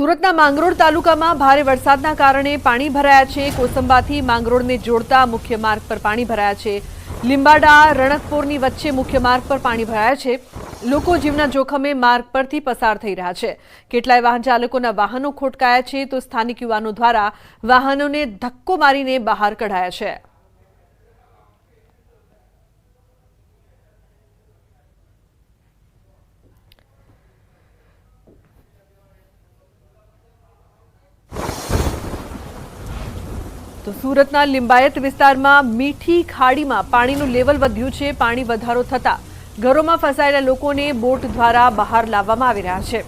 સુરતના માંગરોળ તાલુકામાં ભારે વરસાદના કારણે પાણી ભરાયા છે। કોસંબાથી માંગરોળને જોડતા મુખ્ય માર્ગ પર પાણી ભરાયા છે। લીંબાડા રણકપોરની વચ્ચે મુખ્ય માર્ગ પર પાણી ભરાયા છે। લોકો જીવના જોખમે માર્ગ પરથી પસાર થઈ રહ્યા છે। કેટલાય વાહન ચાલકોના વાહનો ખોટકાયા છે તો સ્થાનિક યુવાનો દ્વારા વાહનોને ધક્કો મારીને બહાર કઢાયા છે। તો સુરતના લિંબાયત વિસ્તારમાં મીઠી ખાડીમાં પાણીનું લેવલ વધ્યું છે। પાણી વધારો થતા ઘરોમાં ફસાયેલા લોકોને બોટ દ્વારા બહાર લાવવામાં આવી રહ્યા છે।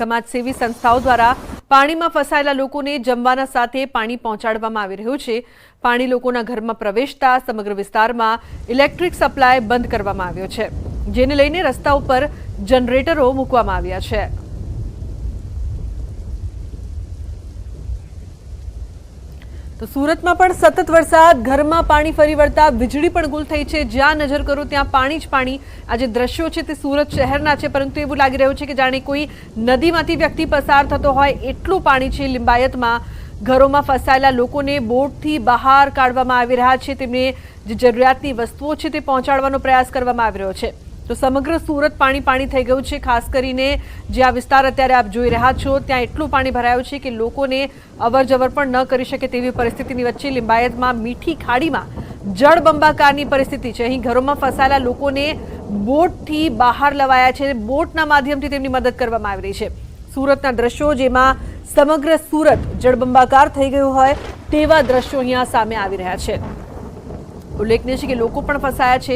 સમાજસેવી સંસ્થાઓ દ્વારા પાણીમાં ફસાયેલા લોકોને જમવાના સાથે પાણી પહોંચાડવામાં આવી રહ્યું છે। પાણી લોકોના ઘરમાં પ્રવેશતા સમગ્ર વિસ્તારમાં ઇલેક્ટ્રિક સપ્લાય બંધ કરવામાં આવ્યો છે, જેને લઈને રસ્તા ઉપર જનરેટરો મૂકવામાં આવ્યા છે। તો સુરતમાં પણ સતત વરસાદ, ઘરમાં પાણી ફરી વળતા વીજળી પણ ગુલ થઈ છે। જ્યાં નજર કરો ત્યાં પાણી જ પાણી। આ જે દ્રશ્યો છે તે સુરત શહેરના છે, પરંતુ એવું લાગી રહ્યું છે કે જાણે કોઈ નદીમાંથી વ્યક્તિ પસાર થતો હોય એટલું પાણી છે। લિંબાયતમાં ઘરોમાં ફસાયેલા લોકોને બોટથી બહાર કાઢવામાં આવી રહ્યા છે। તેમને જે જરૂરિયાતની વસ્તુઓ છે તે પહોંચાડવાનો પ્રયાસ કરવામાં આવી રહ્યો છે। તો સમગ્ર સુરત પાણી પાણી થઈ ગયું છે। ખાસ કરીને જે આ વિસ્તાર અત્યારે આપ જોઈ રહ્યા છો ત્યાં એટલું પાણી ભરાયું છે કે લોકોને અવરજવર પણ ન કરી શકે તેવી પરિસ્થિતિની વચ્ચે લિંબાયતમાં મીઠી ખાડીમાં જળબંબાકારની પરિસ્થિતિ છે। અહીં ઘરોમાં ફસાયેલા લોકોને બોટથી બહાર લવાયા છે। બોટના માધ્યમથી તેમની મદદ કરવામાં આવી રહી છે। સુરતના દ્રશ્યો જેમાં સમગ્ર સુરત જળબંબાકાર થઈ ગયું હોય તેવા દ્રશ્યો અહીંયા સામે આવી રહ્યા છે। ઉલ્લેખનીય છે કે લોકો પણ ફસાયા છે,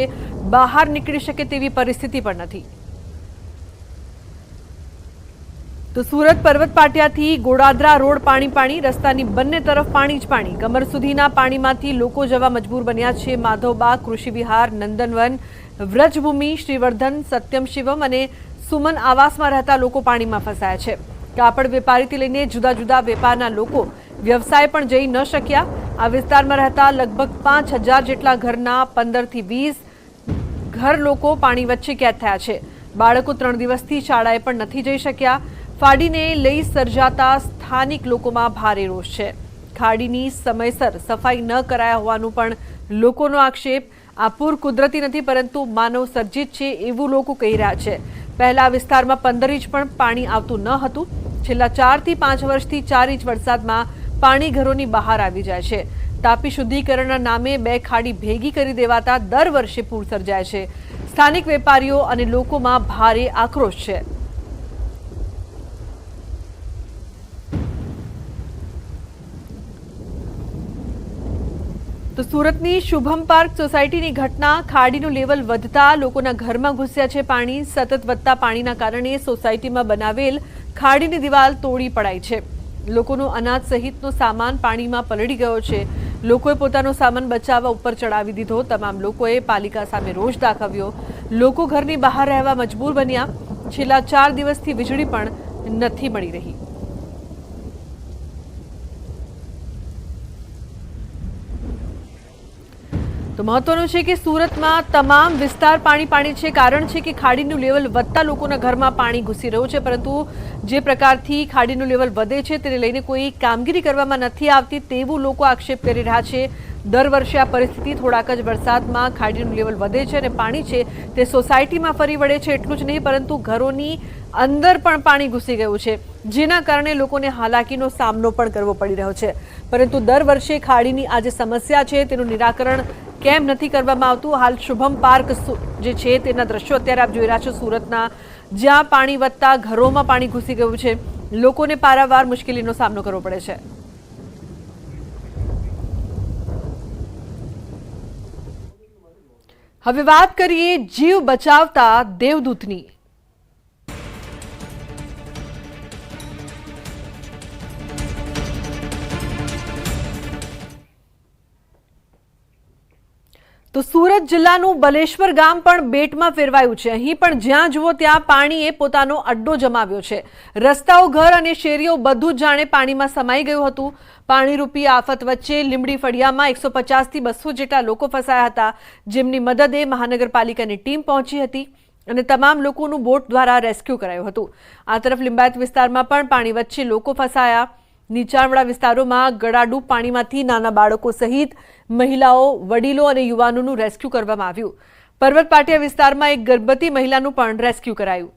બહાર નીકળી શકે તેવી પરિસ્થિતિ પણ નથી। તો સુરત પર્વત પાટિયાથી ગોડાદરા રોડ પાણી પાણી, રસ્તાની બંને તરફ પાણી જ પાણી। કમર સુધીના પાણીમાંથી લોકો જવા મજબૂર બન્યા છે। માધવબાગ, કૃષિ વિહાર, નંદનવન, વ્રજભૂમિ, શ્રીવર્ધન, સત્યમ શિવમ અને સુમન આવાસમાં રહેતા લોકો પાણીમાં ફસાયા છે। કાપડ વેપારીથી લઈને જુદા જુદા વેપારના લોકો વ્યવસાય પણ જઈ ન શક્યા। આ વિસ્તારમાં રહેતા લગભગ 5000 જેટલા ઘરના 15 થી 20 ઘર લોકો પાણી વચ્ચે કેદ થયા છે। બાળકો 3 દિવસથી શાળાએ પણ નથી જઈ શક્યા। ફાડીને લઈ સર્જાતા સ્થાનિક લોકોમાં ભારે રોષ છે। ખાડીની સમયસર સફાઈ ન કરાયા હોવાનું પણ લોકોનો આક્ષેપ। આ પૂર કુદરતી નથી પરંતુ માનવ સર્જિત છે એવું લોકો કહી રહ્યા છે। પહેલા આ વિસ્તારમાં 15 ઇંચ પણ પાણી આવતું ન હતું। છેલ્લા 4 થી 5 વર્ષથી 4 ઇંચ વરસાદમાં પાણી ઘરોની બહાર આવી જાય છે। તાપી શુદ્ધિકરણના નામે 2 ખાડી ભેગી કરી દેવાતા દર વર્ષે પૂર સર્જાય છે। સ્થાનિક વેપારીઓ અને લોકોમાં ભારે આક્રોશ છે। તો સુરતની શુભમ પાર્ક સોસાયટીની ઘટના, ખાડીનું લેવલ વધતા લોકોના ઘરમાં ઘૂસ્યા છે પાણી। સતત વધતા પાણીના કારણે સોસાયટીમાં બનાવેલ ખાડીની દિવાલ તોડી પડાઈ છે। લોકોનો અનાજ સહિતનો સામાન પાણીમાં પલળી ગયો છે। લોકોએ પોતાનો સામાન બચાવવા ઉપર ચડાવી દીધો। તમામ લોકોએ પાલિકા સામે રોષ દાખવ્યો। લોકો ઘરની બહાર રહેવા મજબૂર બન્યા। છેલ્લા 4 દિવસથી વીજળી પણ નથી મળી રહી। તો મહત્વનું છે કે સુરતમાં તમામ વિસ્તાર પાણી પાણી છે। કારણ છે કે ખાડીનું લેવલ વધતા લોકોના ઘરમાં પાણી ઘૂસી રહ્યું છે, પરંતુ જે પ્રકારથી ખાડીનું લેવલ વધે છે તેને લઈને કોઈ કામગીરી કરવામાં નથી આવતી તેવું લોકો આક્ષેપ કરી રહ્યા છે। દર વર્ષે આ પરિસ્થિતિ થોડાક જ વરસાદમાં ખાડીનું લેવલ વધે છે અને પાણી છે તે સોસાયટીમાં ફરી વળે છે। એટલું જ નહીં પરંતુ ઘરોની અંદર પણ પાણી ઘૂસી ગયું છે, જેના કારણે લોકોને હાલાકીનો સામનો પણ કરવો પડી રહ્યો છે। પરંતુ દર વર્ષે ખાડીની આ જે સમસ્યા છે તેનું નિરાકરણ કેમ નથી કરવામાં આવતું? હાલ શુભમ પાર્ક જે છે તેના દ્રશ્યો અત્યારે આપ જોઈ રહ્યા છો સુરતના, જ્યાં પાણી વધતા ઘરોમાં પાણી ઘૂસી ગયું છે। લોકોને પારાવાર મુશ્કેલીનો સામનો કરવો પડે છે। હવે વાત કરીએ જીવ બચાવતા દેવદૂતની। તો સુરત જિલ્લાનું બલેશ્વર ગામ પણ બેટમાં ફેરવાયું છે। અહીં પણ જ્યાં જુઓ ત્યાં પાણીએ પોતાનો અડ્ડો જમાવ્યો છે। રસ્તાઓ, ઘર અને શેરીઓ બધું જ જાણે પાણીમાં સમાઈ ગયું હતું। પાણીરૂપી આફત વચ્ચે લીંબડી ફળિયામાં 150 થી 200 જેટલા લોકો ફસાયા હતા, જેમની મદદે મહાનગરપાલિકાની ટીમ પહોંચી હતી। અને તમામ લોકોનું બોટ દ્વારા રેસ્ક્યુ કરાયું હતું। આ તરફ લિંબાયત વિસ્તારમાં પણ પાણી વચ્ચે લોકો ફસાયા। નીચાણવાળા વિસ્તારોમાં ગળાડૂબ પાણીમાંથી નાના બાળકો સહિત મહિલાઓ, વડીલો અને યુવાનોનું રેસ્ક્યુ કરવામાં આવ્યું। પર્વત પાટિયા વિસ્તારમાં એક ગર્ભવતી મહિલાનું પણ રેસ્ક્યુ કરાયું।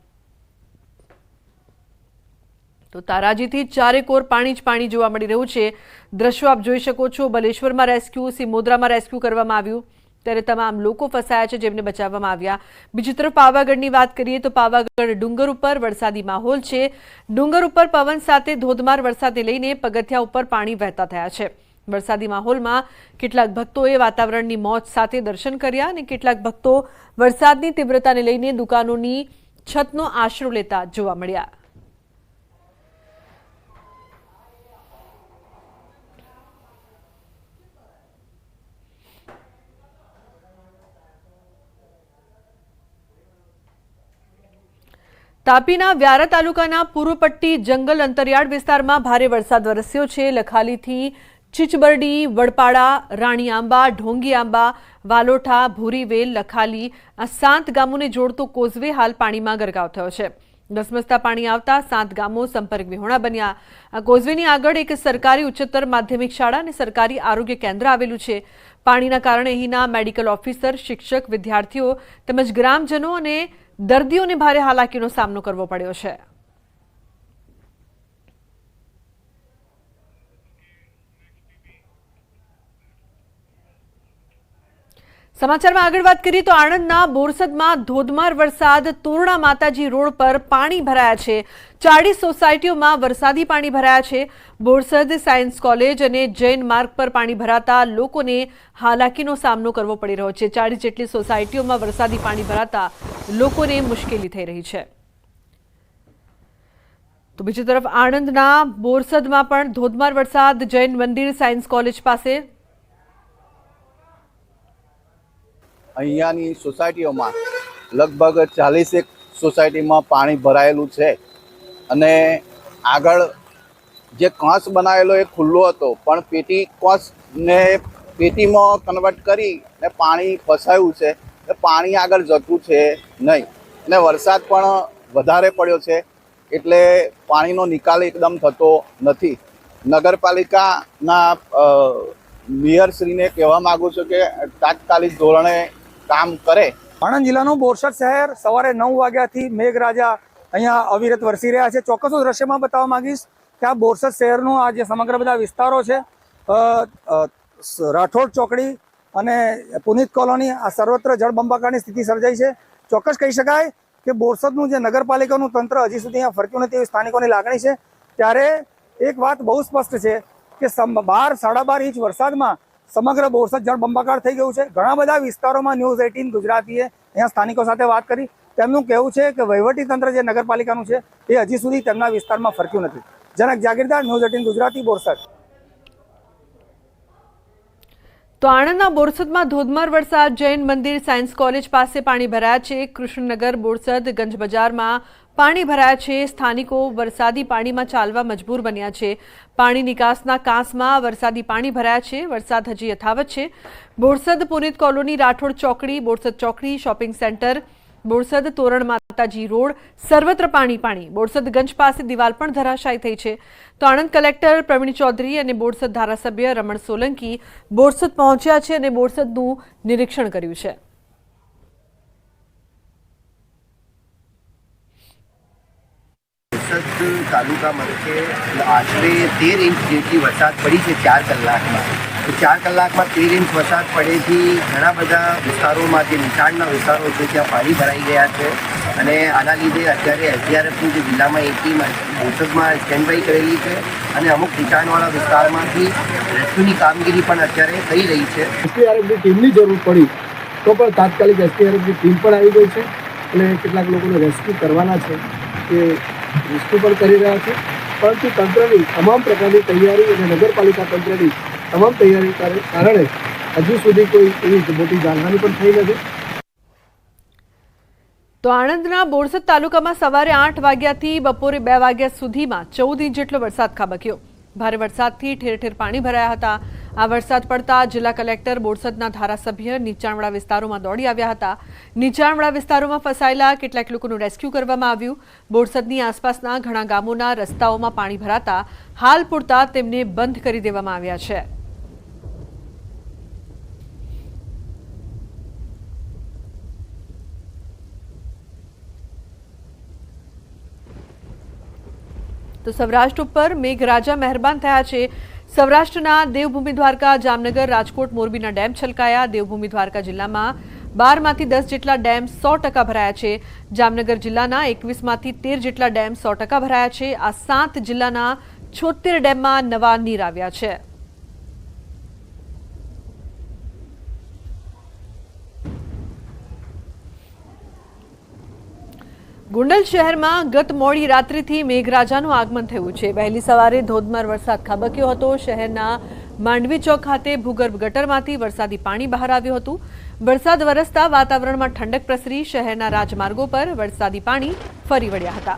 તો તારાજીથી ચારેકોર પાણી જ પાણી જોવા મળી રહ્યું છે। દ્રશ્યો આપ જોઈ શકો છો। બલેશ્વરમાં રેસ્ક્યુ, સિમોદરામાં રેસ્ક્યુ કરવામાં આવ્યું, ત્યારે તમામ લોકો ફસાયા છે જેમને બચાવવામાં આવ્યા। બીજી તરફ પાવાગઢની વાત કરીએ તો પાવાગઢ ડુંગર ઉપર વરસાદી માહોલ છે। ડુંગર ઉપર પવન સાથે ધોધમાર વરસાદને લઈને પગથિયા ઉપર પાણી વહેતા થયા છે। વરસાદી માહોલમાં કેટલાક ભક્તોએ વાતાવરણની મોજ સાથે દર્શન કર્યા અને કેટલાક ભક્તો વરસાદની તીવ્રતાને લઈને દુકાનોની છતનો આશરો લેતા જોવા મળ્યા। તાપીના વ્યારા તાલુકાના પૂર્વપટ્ટી જંગલ અંતરિયાળ વિસ્તારમાં ભારે વરસાદ વરસ્યો છે। લખાલીથી ચીચબરડી, વડપાડા, રાણી આંબા, ઢોંગી આંબા, વાલોઠા, ભૂરીવેલ, લખાલી આ 7 ગામોને જોડતો કોઝવે હાલ પાણીમાં ગરકાવ થયો છે। ધસમસતા પાણી આવતા 7 ગામો સંપર્ક વિહોણા બન્યા। આ કોઝવેની આગળ એક સરકારી ઉચ્ચતર માધ્યમિક શાળા અને સરકારી આરોગ્ય કેન્દ્ર આવેલું છે। પાણીના કારણે અહીંના મેડિકલ ઓફિસર, શિક્ષક, વિદ્યાર્થીઓ તેમજ ગ્રામજનો અને દર્દીઓને ભારે હાલાકીનો સામનો કરવો પડ્યો છે। સમાચારમાં આગળ વાત કરીએ તો આણંદના બોરસદમાં ધોધમાર વરસાદ, તોરણા માતાજી રોડ પર પાણી ભરાયા છે। 40 સોસાયટીઓમાં વરસાદી પાણી ભરાયા છે। બોરસદ સાયન્સ કોલેજ અને જૈન માર્ગ પર પાણી ભરાતા લોકોને હાલાકીનો સામનો કરવો પડી રહ્યો છે। 40 જેટલી સોસાયટીઓમાં વરસાદી પાણી ભરાતા લોકોને મુશ્કેલી થઈ રહી છે। તો બીજી તરફ આણંદના બોરસદમાં પણ ધોધમાર વરસાદ, જૈન મંદિર, સાયન્સ કોલેજ પાસે અહીંયાની સોસાયટીઓમાં લગભગ 40 સોસાયટીમાં પાણી ભરાયેલું છે અને આગળ જે કાંસ બનાવેલો એ ખુલ્લો હતો પણ પેટી કાંસને પેટીમાં કન્વર્ટ કરી ને પાણી ફસાયું છે। એ પાણી આગળ જતું છે નહીં અને વરસાદ પણ વધારે પડ્યો છે એટલે પાણીનો નિકાલ એકદમ થતો નથી। નગરપાલિકાના મેયરશ્રીને કહેવા માગું છું કે તાત્કાલિક ધોરણે કામ કરે। આણંદ જિલ્લાનું બોરસદ શહેર સવારે 9 વાગ્યાથી મેઘરાજા અહીંયા અવિરત વરસી રહ્યા છે। ચોક્કસ દ્રશ્યમાં બતાવવા માંગીશ કે આ બોરસદ શહેરનું આ જે સમગ્ર બધા વિસ્તારો છે, રાઠોડ ચોકડી અને પુનિત કોલોની, આ સર્વત્ર જળબંબાકારની સ્થિતિ સર્જાઈ છે। ચોક્કસ કહી શકાય કે બોરસદનું જે નગરપાલિકાનું તંત્ર હજી સુધી અહીંયા ફરક્યું નથી એવી સ્થાનિકોની લાગણી છે। ત્યારે એક વાત બહુ સ્પષ્ટ છે કે 12-12.5 ઇંચ વરસાદમાં સમગ્ર બોરસદ જળબંબાકાર થઈ ગયું છે। ઘણા બધા વિસ્તારોમાં ન્યૂઝ 18 ગુજરાતીએ અહીંયા સ્થાનિકો સાથે વાત કરી। તેમનું કહેવું છે કે વહીવટી તંત્ર જે નગરપાલિકાનું છે એ હજી સુધી તેમના વિસ્તારમાં ફરક્યું નથી। જનક જાગીરદાર, ન્યૂઝ 18 ગુજરાતી, બોરસદ। તો આણંદના બોરસદમાં ધોધમાર વરસાદ, જૈન મંદિર, સાયન્સ કોલેજ પાસે પાણી ભરાયા છે। કૃષ્ણનગર, બોરસદ, ગંજ બજારમાં પાણી ભરાયા છે। સ્થાનિકો વરસાદી પાણીમાં ચાલવા મજબૂર બન્યા છે। પાણી નિકાસના કાંસમાં વરસાદી પાણી ભરાયા છે। વરસાદ હજી યથાવત છે। બોરસદ, પુનિત કોલોની, રાઠોડ ચોકડી, બોરસદ ચોકડી, શોપિંગ સેન્ટર, બોરસદ, તોરણ માતાજી રોડ સર્વત્ર પાણી પાણી। બોરસદ ગંજ પાસે દિવાલ પણ ધરાશાયી થઈ છે। તો આણંદ કલેક્ટર પ્રવીણ ચૌધરી અને બોરસદ ધારાસભ્ય રમણ સોલંકી બોરસદ પહોંચ્યા છે અને બોરસદનું નિરીક્ષણ કર્યું છે। બોરસદ તાલુકા મથકે આશરે 13 ઇંચ જેટલી વરસાદ પડી છે 4 કલાકમાં। 4 કલાકમાં 13 ઇંચ વરસાદ પડેથી ઘણા બધા વિસ્તારોમાં જે નીચાણના વિસ્તારો છે ત્યાં પાણી ભરાઈ ગયા છે અને આના લીધે અત્યારે SDRFની જે જિલ્લામાં એક ટીમ બોરસદમાં સ્ટેન્ડ બાય કરેલી છે અને અમુક નીચાણવાળા વિસ્તારમાંથી રેસ્ક્યુની કામગીરી પણ અત્યારે થઈ રહી છે। SDRFની ટીમની જરૂર પડી તો પણ તાત્કાલિક SDRFની ટીમ પણ આવી ગઈ છે અને કેટલાક લોકોને રેસ્ક્યુ કરવાના છે તે રેસ્ક્યુ પણ કરી રહ્યા છે। પરંતુ તંત્રની તમામ પ્રકારની તૈયારી અને નગરપાલિકા તંત્રની તમામ તૈયારી કારણે હજુ સુધી કોઈ એવી મોટી જાનહાની પણ થઈ નથી। તો આણંદના બોરસદ તાલુકામાં સવારે 8 વાગ્યાથી બપોરે 2 વાગ્યા સુધીમાં 14 ઇંચ જેટલો વરસાદ ખાબક્યો। ભારે વરસાદથી ઠેર ઠેર પાણી ભરાયા હતા। આ વરસાદ પડતા જિલ્લા કલેક્ટર બોરસદના ધારાસભ્ય નીચાણવાળા વિસ્તારોમાં દોડી આવ્યા હતા. નીચાણવાળા વિસ્તારોમાં ફસાયેલા કેટલાક લોકોનું રેસ્ક્યુ કરવામાં આવ્યું. બોરસદની આસપાસના ઘણા ગામોના રસ્તાઓમાં પાણી ભરાતા હાલ પૂરતા તેમને બંધ કરી દેવામાં આવ્યા છે. તો સૌરાષ્ટ્ર ઉપર મેઘરાજા મહેરબાન થયા છે. સૌરાષ્ટ્રના દેવભૂમિ દ્વારકા, જામનગર, રાજકોટ, મોરબીના ડેમ છલકાયા. દેવભૂમિ દ્વારકા જિલ્લામાં 12માંથી 10 જેટલા ડેમ 100% ભરાયા છે. જામનગર જિલ્લાના 21માંથી 13 જેટલા ડેમ 100% ભરાયા છે. આ 7 જિલ્લાના 76 ડેમમાં નવા નીર આવ્યા છે. ગોંડલ શહેરમાં ગત મોડી રાત્રિથી મેઘરાજાનું આગમન થયું છે. વહેલી સવારે ધોધમાર વરસાદ ખાબક્યો હતો. શહેરના માંડવી ચોક ખાતે ભૂગર્ભ ગટરમાંથી વરસાદી પાણી બહાર આવ્યું હતું. વરસાદ વરસતા વાતાવરણમાં ઠંડક પ્રસરી. શહેરના રાજમાર્ગો પર વરસાદી પાણી ફરી વળ્યા હતા.